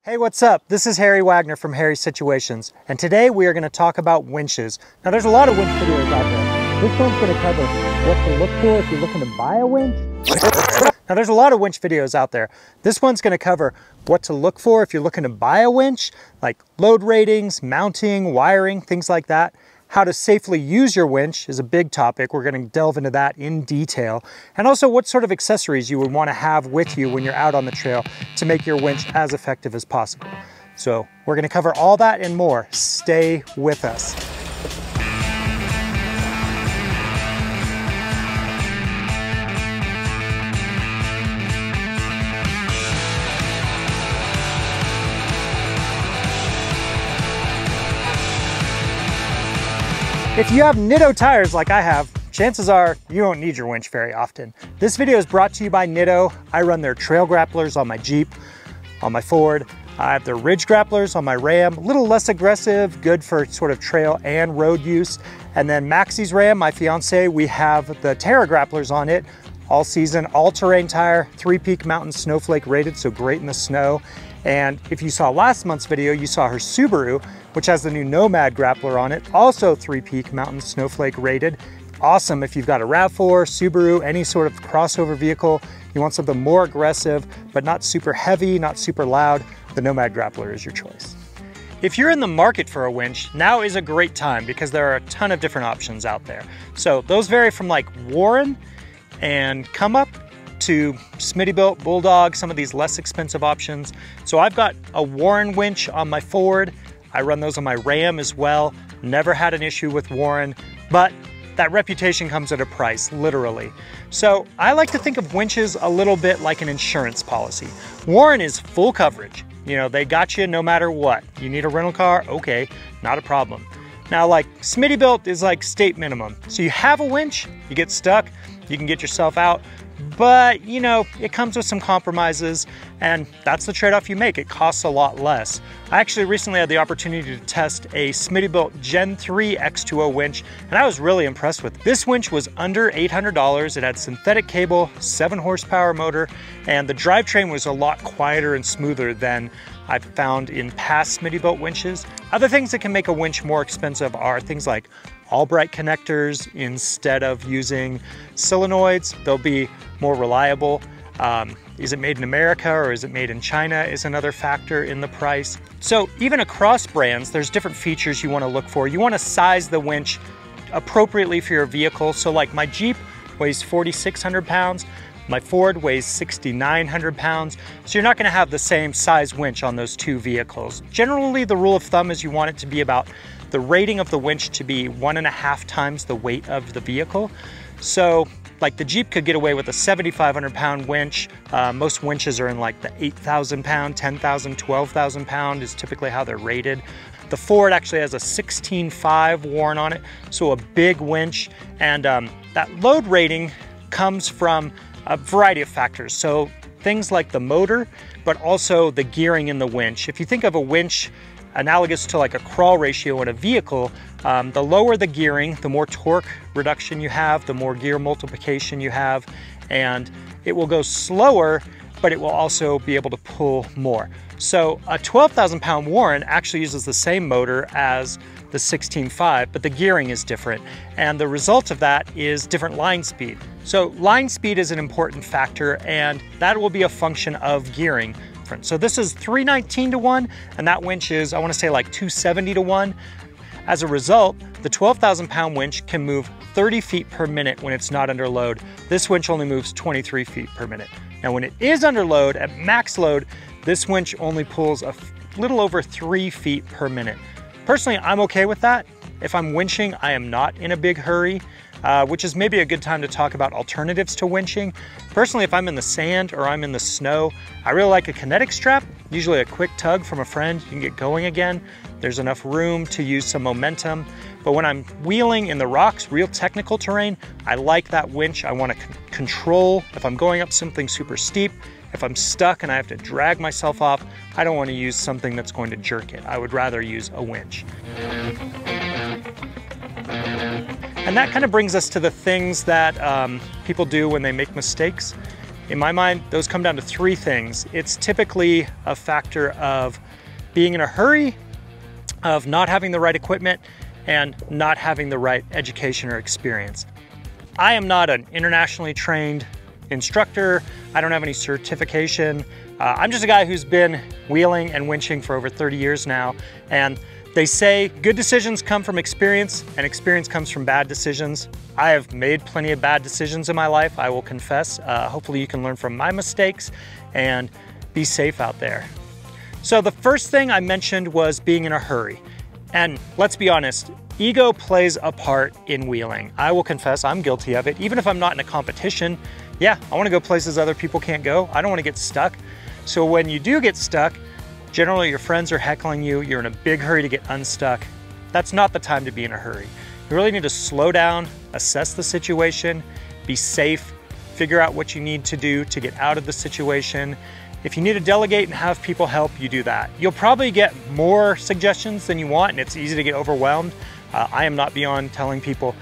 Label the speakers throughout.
Speaker 1: Hey, what's up? This is Harry Wagner from Harry's Situations, and today we are going to talk about winches. Now there's a lot of winch videos out there. This one's going to cover what to look for if you're looking to buy a winch. Now there's a lot of winch videos out there. This one's going to cover what to look for if you're looking to buy a winch, like load ratings, mounting, wiring, things like that. How to safely use your winch is a big topic. We're going to delve into that in detail. And also what sort of accessories you would want to have with you when you're out on the trail to make your winch as effective as possible. So we're going to cover all that and more. Stay with us. If you have Nitto tires like I have, chances are you don't need your winch very often. This video is brought to you by Nitto. I run their trail grapplers on my Jeep, on my Ford. I have their ridge grapplers on my Ram, a little less aggressive, good for sort of trail and road use. And then Maxie's Ram, my fiance, we have the Terra grapplers on it, all season, all terrain tire, 3-peak mountain snowflake rated, so great in the snow. And if you saw last month's video, you saw her Subaru, which has the new Nomad grappler on it, also 3-peak mountain snowflake rated. Awesome if you've got a RAV4, Subaru, any sort of crossover vehicle, you want something more aggressive, but not super heavy, not super loud, the Nomad grappler is your choice. If you're in the market for a winch, now is a great time because there are a ton of different options out there. So those vary from like Warren and ComeUp to Smittybilt, Bulldog, some of these less expensive options. So I've got a Warren winch on my Ford. I run those on my Ram as well. Never had an issue with Warren, but that reputation comes at a price, literally. So I like to think of winches a little bit like an insurance policy. Warren is full coverage. You know, they got you no matter what. You need a rental car? Okay, not a problem. Now, like Smittybilt is like state minimum. So you have a winch, you get stuck, you can get yourself out, but you know, it comes with some compromises and that's the trade-off you make. It costs a lot less. I actually recently had the opportunity to test a Smittybilt Gen 3 X2O winch and I was really impressed with it. This winch was under $800. It had synthetic cable, 7 horsepower motor, and the drivetrain was a lot quieter and smoother than I've found in past Smittybilt winches. Other things that can make a winch more expensive are things like Albright connectors instead of using solenoids. They'll be more reliable. Is it made in America or is it made in China is another factor in the price. So even across brands, there's different features you want to look for. You want to size the winch appropriately for your vehicle. So like my Jeep weighs 4,600 pounds. My Ford weighs 6,900 pounds, so you're not going to have the same size winch on those two vehicles. Generally, the rule of thumb is you want it to be about the rating of the winch to be 1.5 times the weight of the vehicle. So like the Jeep could get away with a 7,500 pound winch. Most winches are in like the 8,000 pound, 10,000, 12,000 pound is typically how they're rated. The Ford actually has a 16.5 Warren on it, so a big winch. And that load rating comes from a variety of factors. So things like the motor, but also the gearing in the winch. If you think of a winch analogous to like a crawl ratio in a vehicle, the lower the gearing, the more torque reduction you have, the more gear multiplication you have, and it will go slower, but it will also be able to pull more. So a 12,000 pound Warren actually uses the same motor as the 16.5, but the gearing is different. And the result of that is different line speed. So line speed is an important factor and that will be a function of gearing. So this is 319 to 1 and that winch is, I want to say like 270 to 1. As a result, the 12,000 pound winch can move 30 feet per minute when it's not under load. This winch only moves 23 feet per minute. Now when it is under load, at max load, this winch only pulls a little over 3 feet per minute. Personally, I'm okay with that. If I'm winching, I am not in a big hurry, which is maybe a good time to talk about alternatives to winching. Personally, if I'm in the sand or I'm in the snow, I really like a kinetic strap, usually a quick tug from a friend, you can get going again. There's enough room to use some momentum. But when I'm wheeling in the rocks, real technical terrain, I like that winch. I want to control. If I'm going up something super steep, if I'm stuck and I have to drag myself off, I don't want to use something that's going to jerk it. I would rather use a winch. And that kind of brings us to the things that people do when they make mistakes. In my mind, those come down to three things. It's typically a factor of being in a hurry, of not having the right equipment, and not having the right education or experience. I am not an internationally trained instructor. I don't have any certification. I'm just a guy who's been wheeling and winching for over 30 years now. And they say good decisions come from experience and experience comes from bad decisions. I have made plenty of bad decisions in my life, I will confess. Hopefully you can learn from my mistakes and be safe out there. So the first thing I mentioned was being in a hurry. And let's be honest, ego plays a part in wheeling. I will confess I'm guilty of it. Even if I'm not in a competition, yeah, I wanna go places other people can't go. I don't wanna get stuck. So when you do get stuck, generally your friends are heckling you, you're in a big hurry to get unstuck. That's not the time to be in a hurry. You really need to slow down, assess the situation, be safe, figure out what you need to do to get out of the situation. If you need to delegate and have people help, you do that. You'll probably get more suggestions than you want, and it's easy to get overwhelmed. I am not beyond telling people,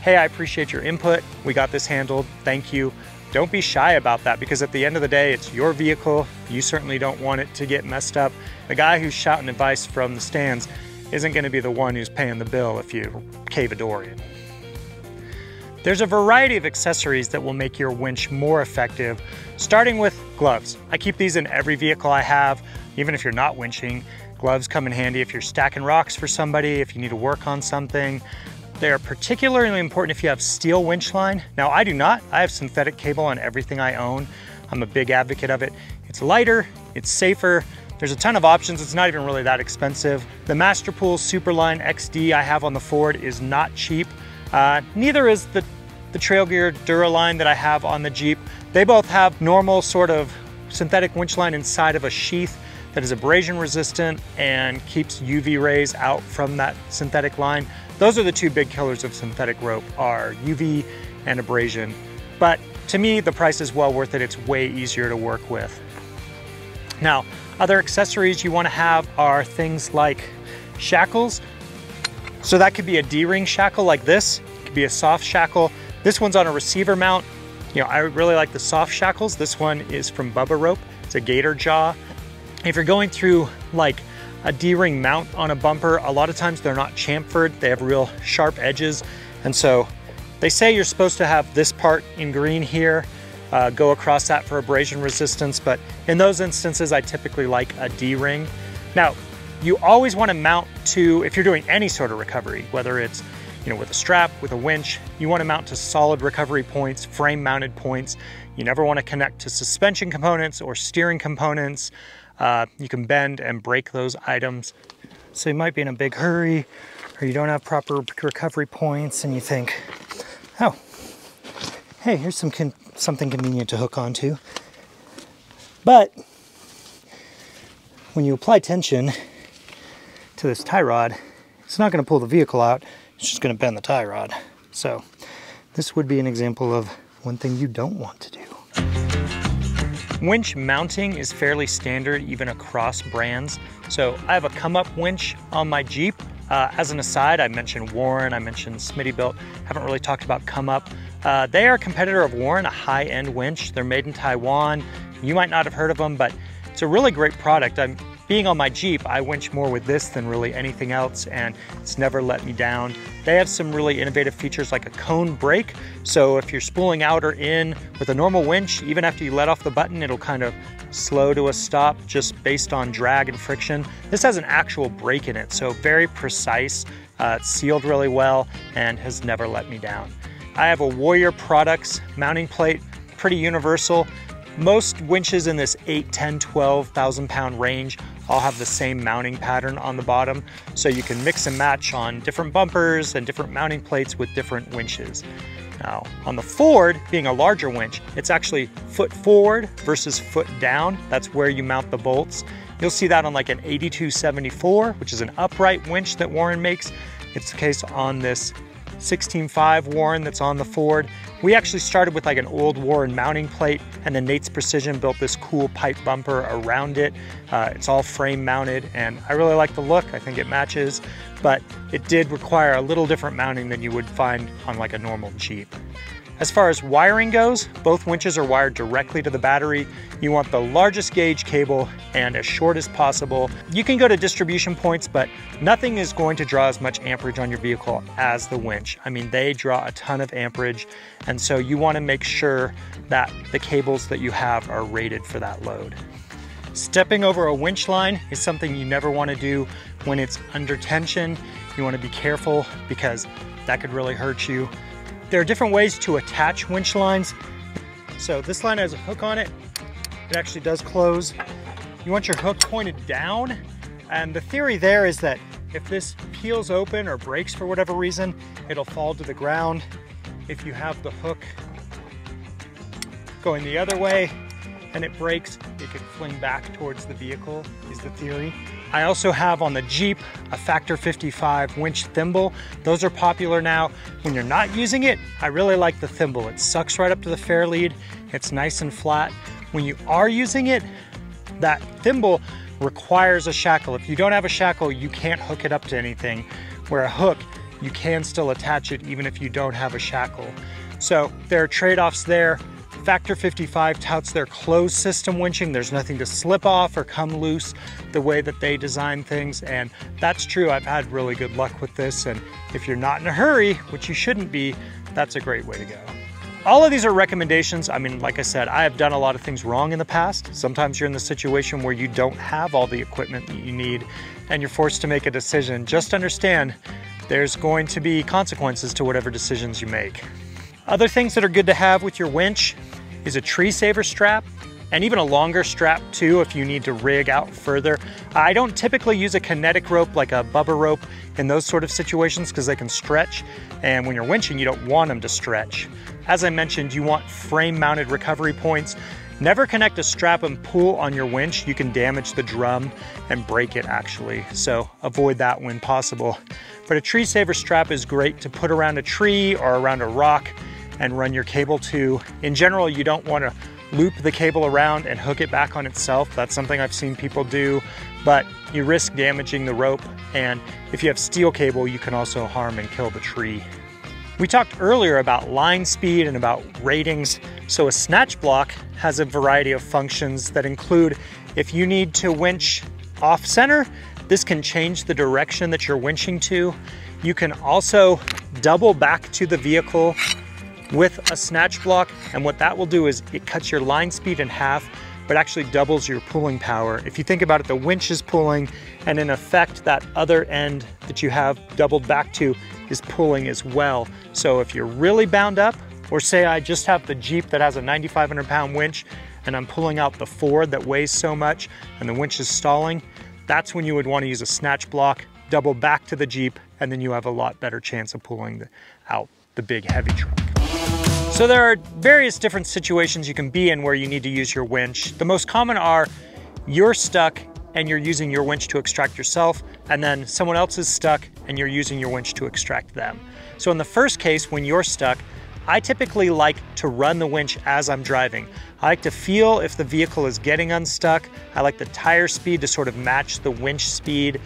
Speaker 1: hey, I appreciate your input. We got this handled, thank you. Don't be shy about that, because at the end of the day, it's your vehicle. You certainly don't want it to get messed up. The guy who's shouting advice from the stands isn't gonna be the one who's paying the bill if you cave a door in. There's a variety of accessories that will make your winch more effective, starting with gloves. I keep these in every vehicle I have, even if you're not winching. Gloves come in handy if you're stacking rocks for somebody, if you need to work on something. They are particularly important if you have steel winch line. Now I do not, I have synthetic cable on everything I own. I'm a big advocate of it. It's lighter, it's safer, there's a ton of options, it's not even really that expensive. The Masterpool Superline XD I have on the Ford is not cheap. Neither is the Trailgear Duraline that I have on the Jeep. They both have normal sort of synthetic winch line inside of a sheath that is abrasion resistant and keeps UV rays out from that synthetic line. Those are the two big killers of synthetic rope, are UV and abrasion. But to me, the price is well worth it. It's way easier to work with. Now, other accessories you want to have are things like shackles. So that could be a D-ring shackle like this. It could be a soft shackle. This one's on a receiver mount. You know, I really like the soft shackles. This one is from Bubba Rope. It's a gator jaw. If you're going through like a D-ring mount on a bumper, a lot of times they're not chamfered. They have real sharp edges. And so they say you're supposed to have this part in green here, go across that for abrasion resistance. But in those instances, I typically like a D-ring. Now, you always want to mount to, if you're doing any sort of recovery, whether it's, you know, with a strap, with a winch, you want to mount to solid recovery points, frame mounted points. You never want to connect to suspension components or steering components. You can bend and break those items. So you might be in a big hurry, or you don't have proper recovery points, and you think, oh, hey, here's something convenient to hook onto. But when you apply tension to this tie rod, it's not going to pull the vehicle out, it's just going to bend the tie rod. So this would be an example of one thing you don't want to do. Winch mounting is fairly standard even across brands. So I have a ComeUp winch on my Jeep. As an aside, I mentioned Warren, I mentioned Smittybilt. Haven't really talked about ComeUp. They are a competitor of Warren, a high-end winch. They're made in Taiwan. You might not have heard of them, but it's a really great product. Being on my Jeep, I winch more with this than really anything else, and it's never let me down. They have some really innovative features like a cone brake. So if you're spooling out or in with a normal winch, even after you let off the button, it'll kind of slow to a stop just based on drag and friction. This has an actual brake in it, so very precise. It's sealed really well and has never let me down. I have a Warrior Products mounting plate, pretty universal. Most winches in this 8, 10, 12,000 pound range all have the same mounting pattern on the bottom, so you can mix and match on different bumpers and different mounting plates with different winches. Now, on the Ford, being a larger winch, it's actually foot forward versus foot down. That's where you mount the bolts. You'll see that on like an 8274, which is an upright winch that Warren makes. It's the case on this 16.5 Warren that's on the Ford. We actually started with like an old Warren mounting plate, and then Nate's Precision built this cool pipe bumper around it. It's all frame mounted, and I really like the look. I think it matches, but it did require a little different mounting than you would find on like a normal Jeep. As far as wiring goes, both winches are wired directly to the battery. You want the largest gauge cable and as short as possible. You can go to distribution points, but nothing is going to draw as much amperage on your vehicle as the winch. I mean, they draw a ton of amperage, and so you want to make sure that the cables that you have are rated for that load. Stepping over a winch line is something you never want to do when it's under tension. You want to be careful because that could really hurt you. There are different ways to attach winch lines. So this line has a hook on it. It actually does close. You want your hook pointed down. And the theory there is that if this peels open or breaks for whatever reason, it'll fall to the ground. If you have the hook going the other way and it breaks, it could fling back towards the vehicle, is the theory. I also have on the Jeep a Factor 55 winch thimble. Those are popular now. When you're not using it, I really like the thimble. It sucks right up to the fair lead. It's nice and flat. When you are using it, that thimble requires a shackle. If you don't have a shackle, you can't hook it up to anything. Where a hook, you can still attach it even if you don't have a shackle. So there are trade-offs there. Factor 55 touts their closed system winching. There's nothing to slip off or come loose the way that they design things, and that's true. I've had really good luck with this, and if you're not in a hurry, which you shouldn't be, that's a great way to go. All of these are recommendations. I mean, like I said, I have done a lot of things wrong in the past. Sometimes you're in the situation where you don't have all the equipment that you need and you're forced to make a decision. Just understand there's going to be consequences to whatever decisions you make. Other things that are good to have with your winch is a tree saver strap, and even a longer strap too if you need to rig out further. I don't typically use a kinetic rope like a bubber rope in those sort of situations because they can stretch, and when you're winching you don't want them to stretch. As I mentioned, you want frame mounted recovery points. Never connect a strap and pull on your winch. You can damage the drum and break it actually, so avoid that when possible. But a tree saver strap is great to put around a tree or around a rock and run your cable to. In general, you don't want to loop the cable around and hook it back on itself. That's something I've seen people do, but you risk damaging the rope, and if you have steel cable, you can also harm and kill the tree. We talked earlier about line speed and about ratings, so a snatch block has a variety of functions that include, if you need to winch off center, this can change the direction that you're winching to. You can also double back to the vehicle with a snatch block, and what that will do is it cuts your line speed in half, but actually doubles your pulling power. If you think about it, the winch is pulling, and in effect, that other end that you have doubled back to is pulling as well. So if you're really bound up, or say I just have the Jeep that has a 9,500 pound winch, and I'm pulling out the Ford that weighs so much, and the winch is stalling, that's when you would want to use a snatch block, double back to the Jeep, and then you have a lot better chance of pulling out the big heavy truck. So there are various different situations you can be in where you need to use your winch. The most common are you're stuck and you're using your winch to extract yourself, and then someone else is stuck and you're using your winch to extract them. So in the first case, when you're stuck, I typically like to run the winch as I'm driving. I like to feel if the vehicle is getting unstuck. I like the tire speed to sort of match the winch speed.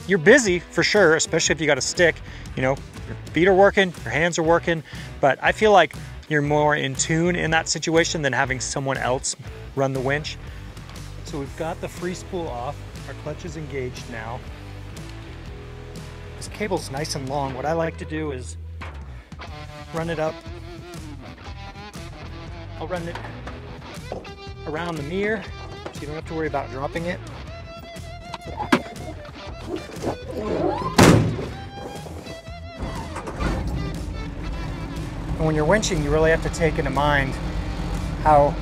Speaker 1: You're busy for sure, especially if you got a stick. You know, your feet are working, your hands are working, but I feel like you're more in tune in that situation than having someone else run the winch. So we've got the free spool off. Our clutch is engaged now. This cable's nice and long. What I like to do is run it up. I'll run it around the mirror so you don't have to worry about dropping it. And when you're winching, you really have to take into mind how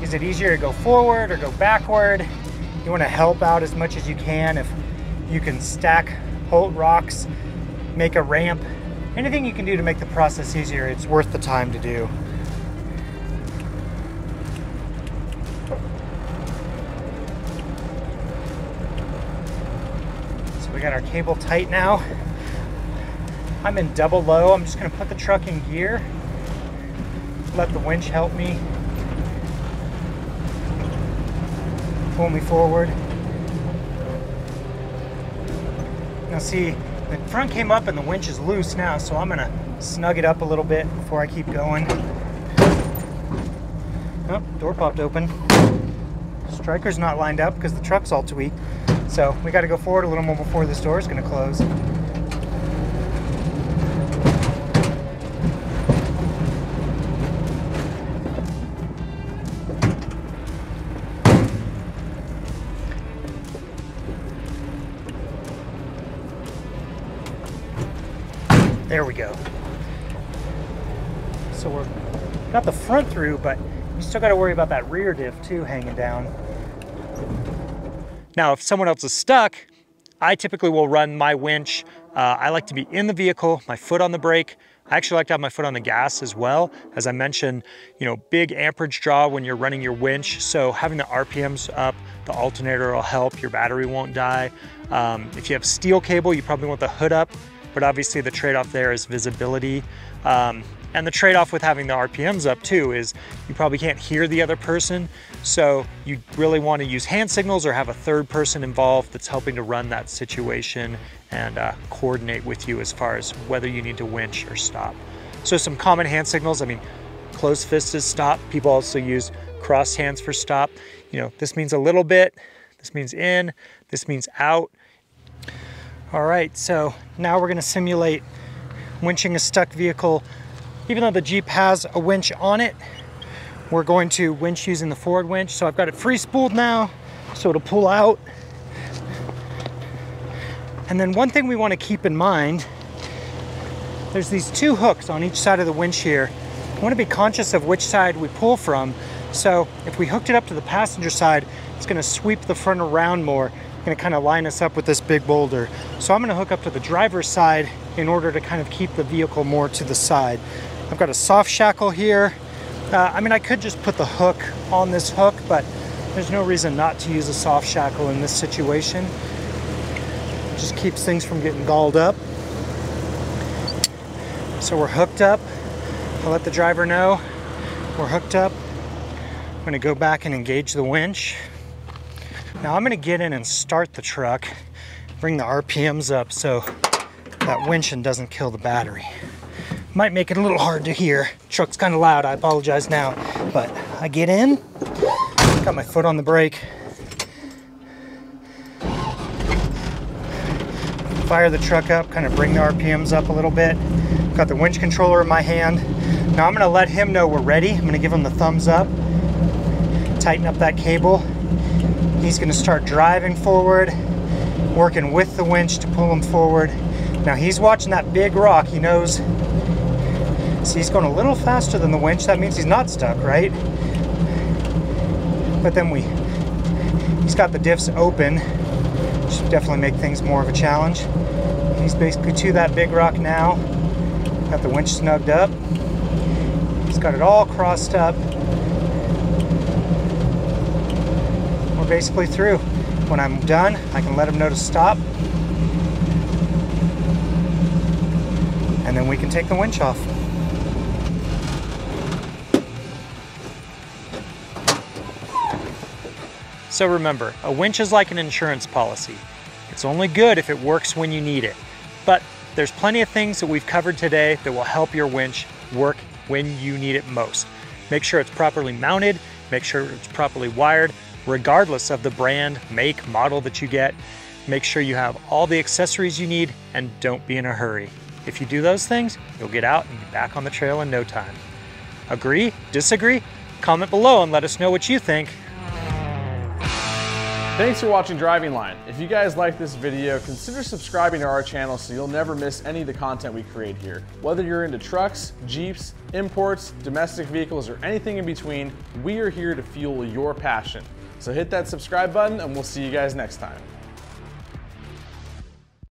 Speaker 1: is it easier to go forward or go backward. You want to help out as much as you can. If you can stack, hold rocks, make a ramp, anything you can do to make the process easier, it's worth the time to do. So we got our cable tight now. I'm in double low. I'm just going to put the truck in gear. Let the winch help me. Pull me forward. Now see, The front came up and the winch is loose now, so I'm gonna snug it up a little bit before I keep going. Oh, door popped open. Striker's not lined up because the truck's all tweaked. So we gotta go forward a little more before this door is gonna close. There we go. So we're got the front through, but we still got to worry about that rear diff too hanging down. Now, if someone else is stuck, I typically will run my winch. I like to be in the vehicle, my foot on the brake. I actually like to have my foot on the gas as well. As I mentioned, you know, big amperage draw when you're running your winch. So having the RPMs up, the alternator will help, your battery won't die. If you have steel cable, you probably want the hood up, but obviously the trade-off there is visibility. And the trade-off with having the RPMs up too is you probably can't hear the other person. So you really want to use hand signals or have a third person involved that's helping to run that situation and coordinate with you as far as whether you need to winch or stop. So some common hand signals, I mean, closed fist is stop. People also use crossed hands for stop. You know, this means a little bit, this means in, this means out. All right, so now we're gonna simulate winching a stuck vehicle. Even though the Jeep has a winch on it, we're going to winch using the forward winch. So I've got it free spooled now, so it'll pull out. And then one thing we want to keep in mind, there's these two hooks on each side of the winch here. I want to be conscious of which side we pull from. So if we hooked it up to the passenger side, it's going to sweep the front around more, going to kind of line us up with this big boulder. So I'm going to hook up to the driver's side in order to kind of keep the vehicle more to the side. I've got a soft shackle here. I mean, I could just put the hook on this hook, but there's no reason not to use a soft shackle in this situation. It just keeps things from getting galled up. So we're hooked up. I'll let the driver know we're hooked up. I'm gonna go back and engage the winch. Now I'm gonna get in and start the truck, bring the RPMs up so that winching doesn't kill the battery. Might make it a little hard to hear. Truck's kind of loud, I apologize now. But I get in, got my foot on the brake, fire the truck up, kind of bring the RPMs up a little bit. Got the winch controller in my hand. Now I'm gonna let him know we're ready. I'm gonna give him the thumbs up, tighten up that cable. He's gonna start driving forward, working with the winch to pull him forward. Now he's watching that big rock. He knows, see, he's going a little faster than the winch. That means he's not stuck, right? But then he's got the diffs open, which should definitely make things more of a challenge. He's basically to that big rock now. Got the winch snugged up. He's got it all crossed up. We're basically through. When I'm done, I can let him know to stop. And then we can take the winch off. So remember, a winch is like an insurance policy. It's only good if it works when you need it. But there's plenty of things that we've covered today that will help your winch work when you need it most. Make sure it's properly mounted, make sure it's properly wired, regardless of the brand, make, model that you get. Make sure you have all the accessories you need and don't be in a hurry. If you do those things, you'll get out and be back on the trail in no time. Agree? Disagree? Comment below and let us know what you think.
Speaker 2: Thanks for watching Driving Line. If you guys like this video, consider subscribing to our channel so you'll never miss any of the content we create here. Whether you're into trucks, Jeeps, imports, domestic vehicles, or anything in between, we are here to fuel your passion. So hit that subscribe button and we'll see you guys next time.